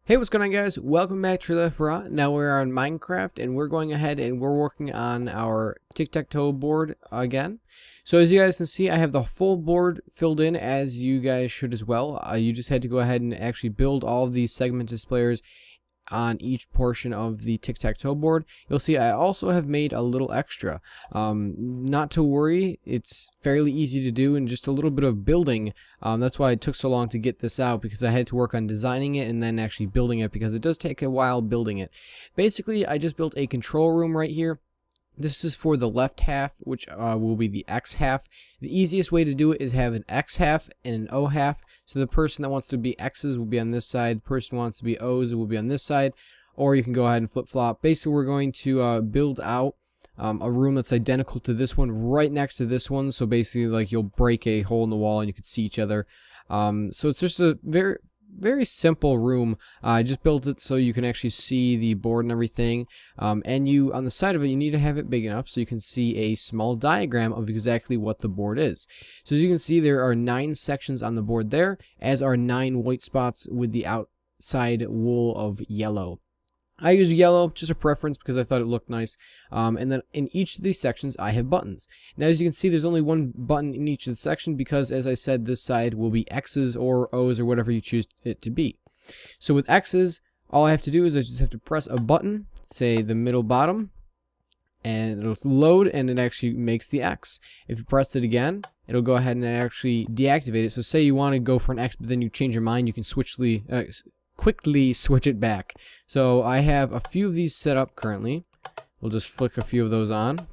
Hey, what's going on, guys? Welcome back to RealLifeOORA. Now we're on Minecraft and we're going ahead and we're working on our Tic-Tac-Toe board again. So as you guys can see, I have the full board filled in, as you guys should as well. You just had to go ahead and actually build all of these segment displayers on each portion of the Tic-Tac-Toe board. You'll see I also have made a little extra. Not to worry, it's fairly easy to do and just a little bit of building. That's why it took so long to get this out, because I had to work on designing it and then actually building it, because it does take a while building it. Basically, I just built a control room right here. This is for the left half, which will be the X half. The easiest way to do it is have an X half and an O half. So the person that wants to be X's will be on this side. The person who wants to be O's will be on this side. Or you can go ahead and flip-flop. Basically, we're going to build out a room that's identical to this one, right next to this one. So basically, like, you'll break a hole in the wall and you can see each other. So it's just a very simple room. I just built it so you can actually see the board and everything, and you, on the side of it, you need to have it big enough so you can see a small diagram of exactly what the board is. So as you can see, there are 9 sections on the board there, as are 9 white spots with the outside wool of yellow. I use yellow, just a preference, because I thought it looked nice. And then in each of these sections, I have buttons. Now, as you can see, there's only one button in each of the section, because, as I said, this side will be X's or O's or whatever you choose it to be. So with X's, all I have to do is I just have to press a button, say the middle bottom, and it'll load, and it actually makes the X. If you press it again, it'll go ahead and actually deactivate it. So say you want to go for an X, but then you change your mind, you can quickly switch it back. So I have a few of these set up currently. We'll just flick a few of those on.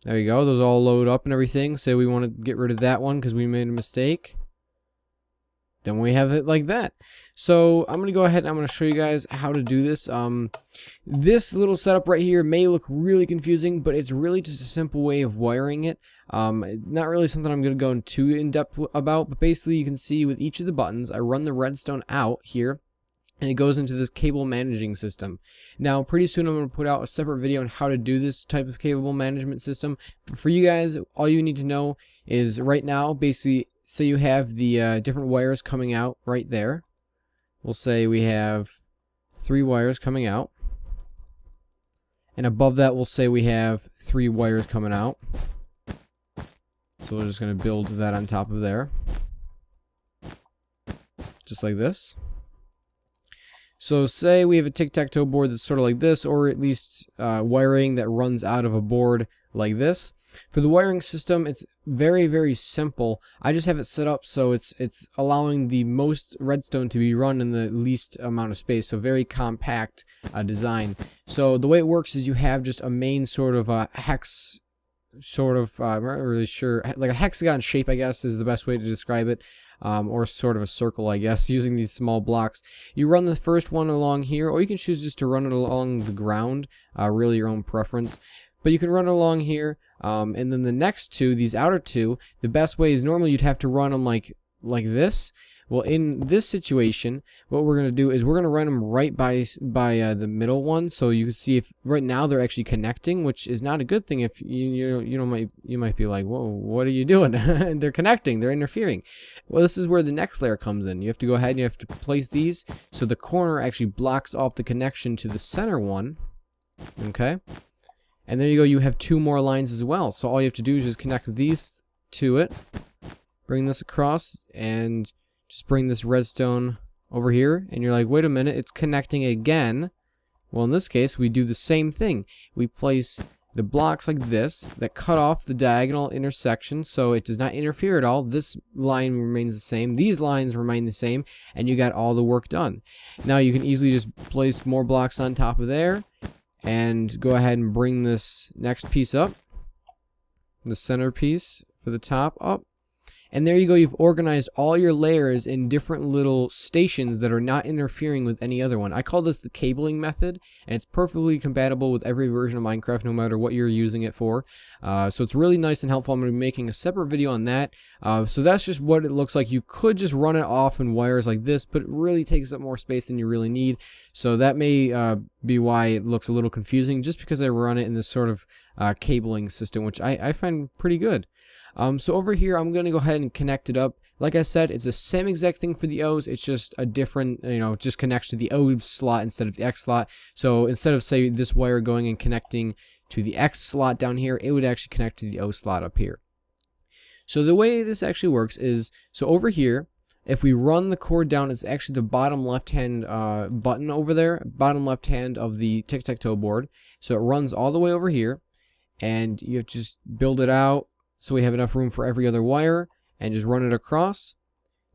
There you go. Those all load up and everything. Say we want to get rid of that one because we made a mistake. Then we have it like that. So I'm going to go ahead and I'm going to show you guys how to do this. This little setup right here may look really confusing, but it's really just a simple way of wiring it. Not really something I'm going to go in too in-depth about, but basically you can see with each of the buttons, I run the redstone out here, and it goes into this cable managing system. Now, pretty soon I'm going to put out a separate video on how to do this type of cable management system. But for you guys, all you need to know is right now, basically, say you have the different wires coming out right there. We'll say we have 3 wires coming out. And above that, we'll say we have 3 wires coming out. So we're just going to build that on top of there. Just like this. So say we have a tic-tac-toe board that's sort of like this, or at least wiring that runs out of a board like this. For the wiring system, it's very simple. I just have it set up so it's allowing the most redstone to be run in the least amount of space. So very compact design. So the way it works is you have just a main sort of hex, I'm not really sure, like a hexagon shape, I guess, is the best way to describe it. Or sort of a circle, I guess, using these small blocks. You run the first one along here, or you can choose just to run it along the ground, really your own preference. But you can run it along here, and then the next 2, these outer 2, the best way is normally you'd have to run them like this. Well, in this situation, what we're going to do is we're going to run them right by the middle one, so you can see if right now they're actually connecting, which is not a good thing. If you might be like, whoa, what are you doing? They're connecting, they're interfering. Well, this is where the next layer comes in. You have to go ahead and you have to place these so the corner actually blocks off the connection to the center one. Okay, and there you go. You have 2 more lines as well. So all you have to do is just connect these to it, bring this across, and just bring this redstone over here, and you're like, wait a minute, it's connecting again. Well, in this case, we do the same thing. We place the blocks like this that cut off the diagonal intersection, so it does not interfere at all. This line remains the same. These lines remain the same, and you got all the work done. Now you can easily just place more blocks on top of there, and go ahead and bring this next piece up, the center piece for the top up. And there you go, you've organized all your layers in different little stations that are not interfering with any other one. I call this the cabling method, and it's perfectly compatible with every version of Minecraft, no matter what you're using it for. So it's really nice and helpful. I'm going to be making a separate video on that. So that's just what it looks like. You could just run it off in wires like this, but it really takes up more space than you really need. So that may be why it looks a little confusing, just because I run it in this sort of cabling system, which I find pretty good. So over here, I'm going to go ahead and connect it up Like I said, it's the same exact thing for the O's. It's just a different, just connects to the O slot instead of the X slot. So instead of, say, this wire going and connecting to the X slot down here, it would actually connect to the O slot up here. So the way this actually works is, so over here, if we run the cord down, it's actually the bottom left-hand button over there, bottom left-hand of the tic-tac-toe board. So it runs all the way over here, and you have to just build it out so we have enough room for every other wire, and just run it across.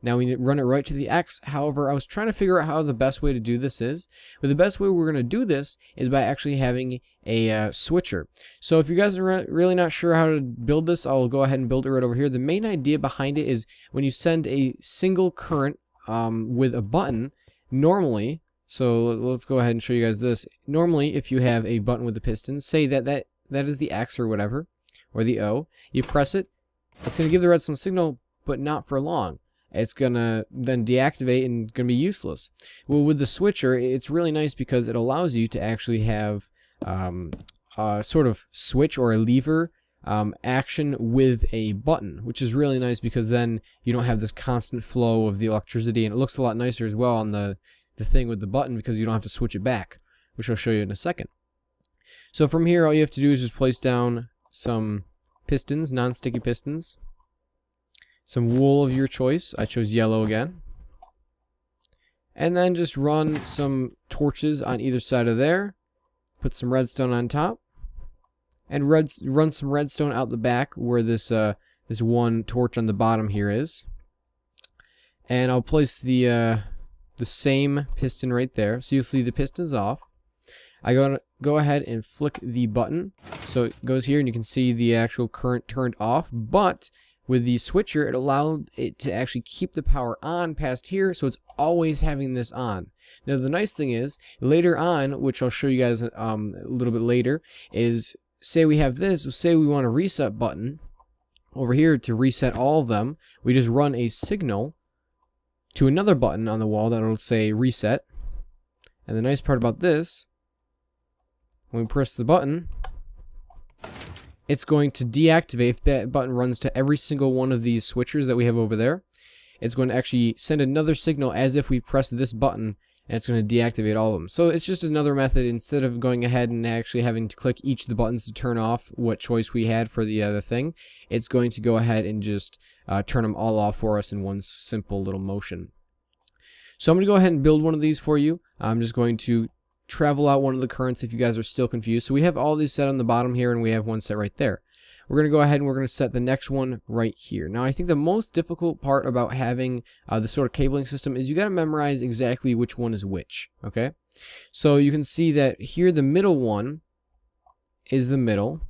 Now we run it right to the X. However, I was trying to figure out how the best way to do this is. But the best way we're going to do this is by actually having a switcher. So if you guys are really not sure how to build this, I'll go ahead and build it right over here. The main idea behind it is when you send a single current with a button, normally, so let's go ahead and show you guys this. Normally, if you have a button with the pistons, say that is the X or whatever, or the O, you press it, it's going to give the redstone signal, but not for long. It's going to then deactivate and going to be useless. Well, with the switcher, it's really nice because it allows you to actually have a sort of switch or a lever action with a button, which is really nice because then you don't have this constant flow of the electricity, and it looks a lot nicer as well on the thing with the button because you don't have to switch it back, which I'll show you in a second. So from here, all you have to do is just place down some pistons, non-sticky pistons. Some wool of your choice. I chose yellow again. And then just run some torches on either side of there. Put some redstone on top. And run some redstone out the back where this one torch on the bottom here is. And I'll place the same piston right there. So you'll see the piston's off. I go ahead and flick the button. So it goes here and you can see the actual current turned off. But with the switcher, it allowed it to actually keep the power on past here, so it's always having this on. Now the nice thing is, later on, which I'll show you guys a little bit later, is say we have this, say we want a reset button over here to reset all of them. We just run a signal to another button on the wall that will say reset. And the nice part about this, when we press the button, it's going to deactivate. If that button runs to every single one of these switchers that we have over there, it's going to actually send another signal as if we press this button, and it's going to deactivate all of them. So it's just another method. Instead of going ahead and actually having to click each of the buttons to turn off what choice we had for the other thing, it's going to go ahead and just turn them all off for us in one simple little motion. So I'm going to go ahead and build one of these for you. I'm just going to travel out one of the currents if you guys are still confused. So we have all these set on the bottom here, and we have one set right there. We're going to go ahead and we're going to set the next one right here. Now I think the most difficult part about having the sort of cabling system is you got to memorize exactly which one is which. Okay, so you can see that here the middle one is the middle,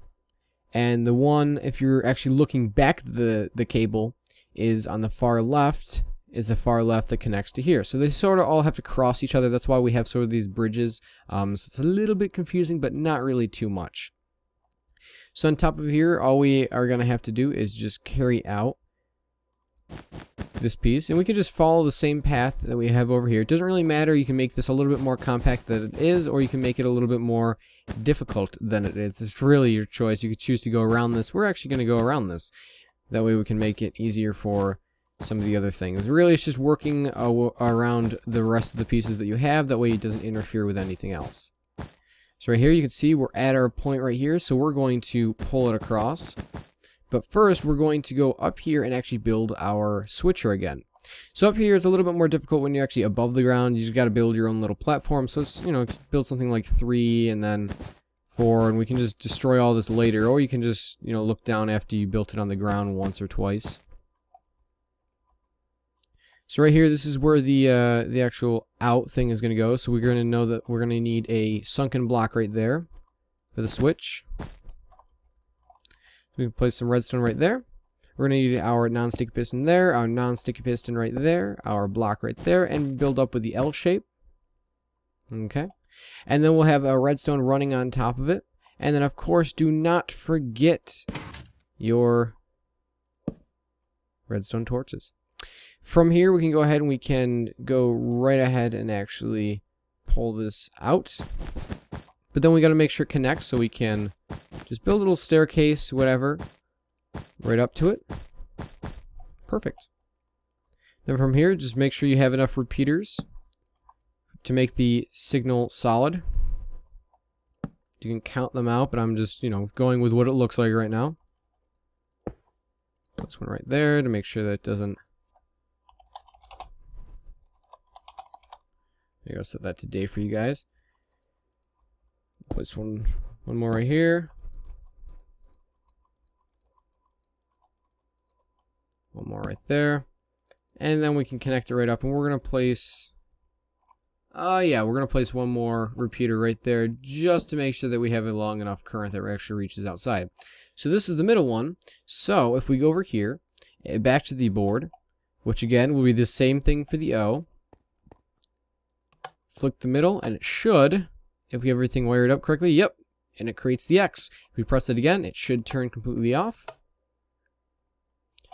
and the one, if you're actually looking back the cable, is on the far left, is the far left that connects to here. So they sort of all have to cross each other. That's why we have sort of these bridges. So it's a little bit confusing, but not really too much. So on top of here, all we are going to have to do is just carry out this piece. And we can just follow the same path that we have over here. It doesn't really matter. You can make this a little bit more compact than it is, or you can make it a little bit more difficult than it is. It's really your choice. You could choose to go around this. We're actually going to go around this. That way we can make it easier for some of the other things. Really, it's just working around the rest of the pieces that you have. That way it doesn't interfere with anything else. So right here you can see we're at our point right here. So we're going to pull it across. But first we're going to go up here and actually build our switcher again. So up here it's a little bit more difficult when you're actually above the ground. You just got to build your own little platform. So it's, build something like 3 and then 4, and we can just destroy all this later. Or you can just, look down after you built it on the ground once or twice. So right here, this is where the actual out thing is going to go. So we're going to know that we're going to need a sunken block right there for the switch. So we can place some redstone right there. We're going to need our non-sticky piston there, our non-sticky piston right there, our block right there, and build up with the L shape. Okay. And then we'll have a redstone running on top of it. And then, of course, do not forget your redstone torches. From here, we can go ahead and we can go right ahead and actually pull this out. But then we got to make sure it connects, so we can just build a little staircase, whatever, right up to it. Perfect. Then from here, just make sure you have enough repeaters to make the signal solid. You can count them out, but I'm just, going with what it looks like right now. This one right there to make sure that it doesn't. Maybe I'll set that to day for you guys. Place one more right here. One more right there. And then we can connect it right up, and we're going to place... we're going to place one more repeater right there just to make sure that we have a long enough current that actually reaches outside. So this is the middle one. So if we go over here, back to the board, which again will be the same thing for the O. Flick the middle, and it should, if we have everything wired up correctly, yep, and it creates the X. If we press it again, it should turn completely off.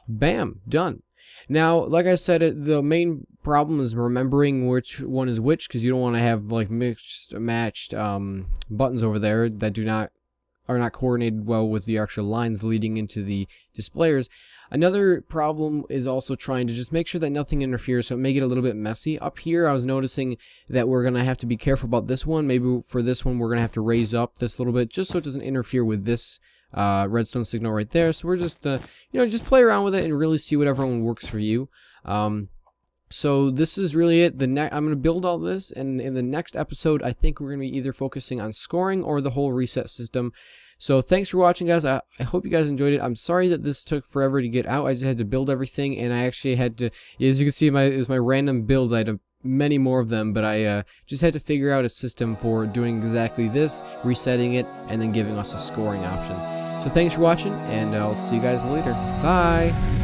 Bam, done. Now, like I said, the main problem is remembering which one is which, because you don't want to have like matched buttons over there that are not coordinated well with the actual lines leading into the displayers. Another problem is also trying to just make sure that nothing interferes, so it may get a little bit messy. Up here, I was noticing that we're going to have to be careful about this one. Maybe for this one, we're going to have to raise up this little bit just so it doesn't interfere with this redstone signal right there. So we're just, just play around with it and really see whatever one works for you. So this is really it. I'm going to build all this, and in the next episode, I think we're going to be either focusing on scoring or the whole reset system. So thanks for watching, guys. I hope you guys enjoyed it. I'm sorry that this took forever to get out. I just had to build everything, and I actually had to, as you can see, it was my random builds. I had many more of them, but I just had to figure out a system for doing exactly this, resetting it, and then giving us a scoring option. So thanks for watching, and I'll see you guys later. Bye!